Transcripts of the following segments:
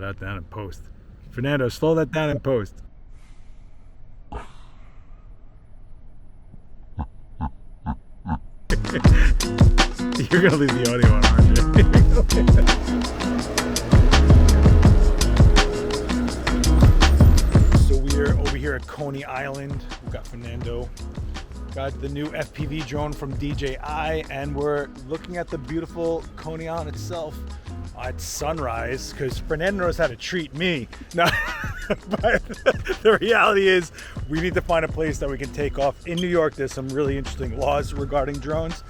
that down in post. Fernando, slow that down in post. You're gonna leave the audio on, aren't you? So we're over here at Coney Island. We've got Fernando. Got the new FPV drone from DJI, and we're looking at the beautiful Coney Island itself at sunrise, because Fernando knows how to treat me. No, but the reality is we need to find a place that we can take off. In New York, there's some really interesting laws regarding drones,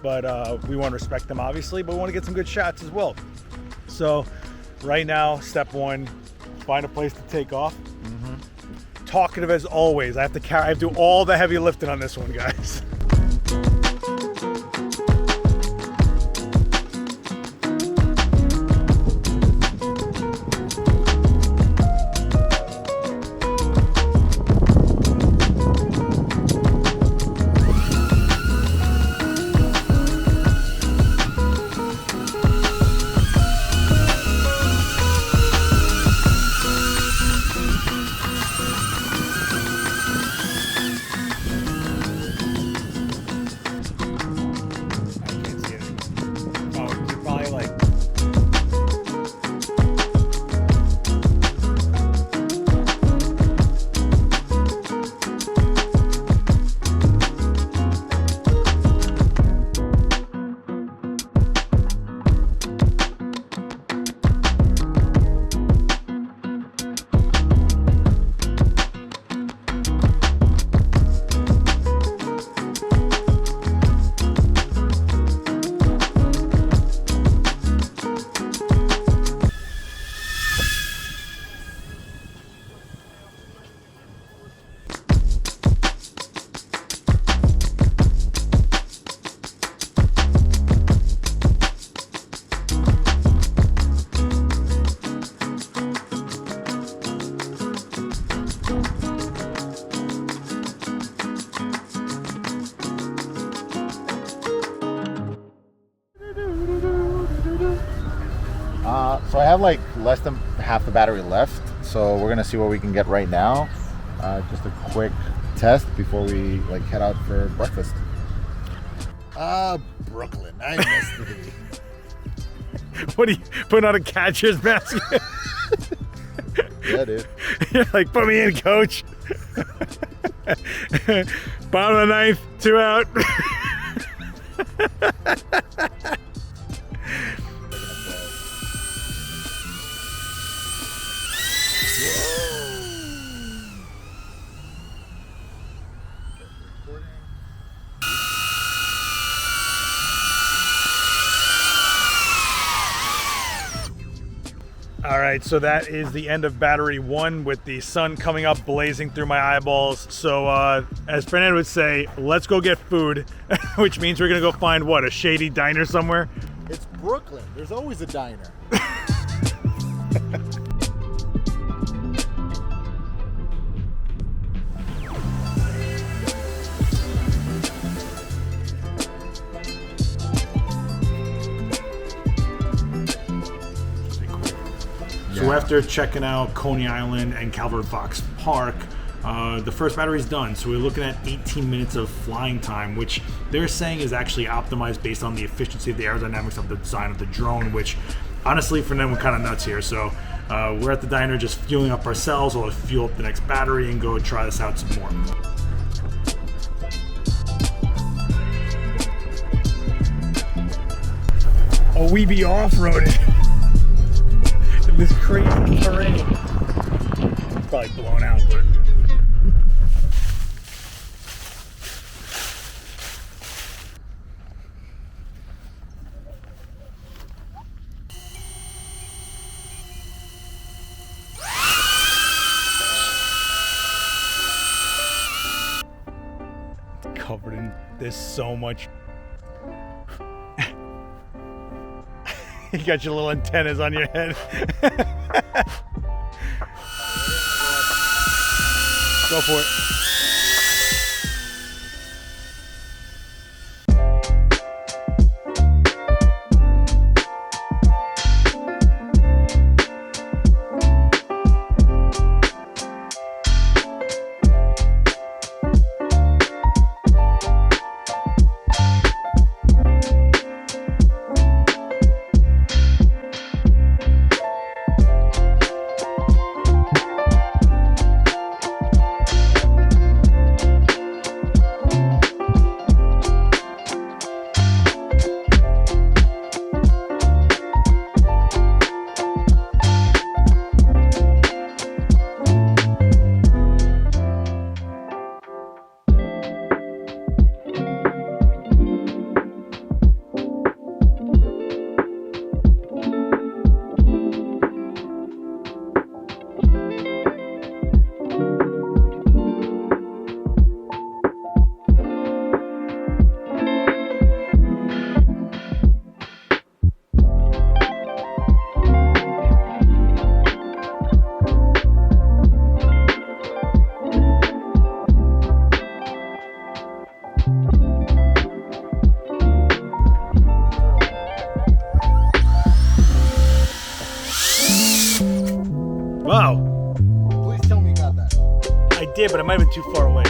but we want to respect them, obviously, but we want to get some good shots as well. So right now, step one, find a place to take off. Talkative as always. I have to do all the heavy lifting on this one, guys. So I have like less than half the battery left, so we're gonna see what we can get right now. Just a quick test before we like head out for breakfast. Brooklyn, I missed it. What are you putting on a catcher's mask? Yeah, dude. You're like, put me in, coach. Bottom of the ninth, 2 out. All right, so that is the end of battery 1 with the sun coming up blazing through my eyeballs. So as Fernando would say, let's go get food, which means we're gonna go find what, a shady diner somewhere? It's Brooklyn, there's always a diner. So after checking out Coney Island and Calvert Vaux Park, the first battery is done. So we're looking at 18 minutes of flying time, which they're saying is actually optimized based on the efficiency of the aerodynamics of the design of the drone, which honestly for them we're kind of nuts here. So we're at the diner just fueling up ourselves. We'll fuel up the next battery and go try this out some more. Oh, we be off-roading. This crazy terrain. It's probably blown out, but covered in this so much. You got your little antennas on your head. Go for it. That might have been too far away.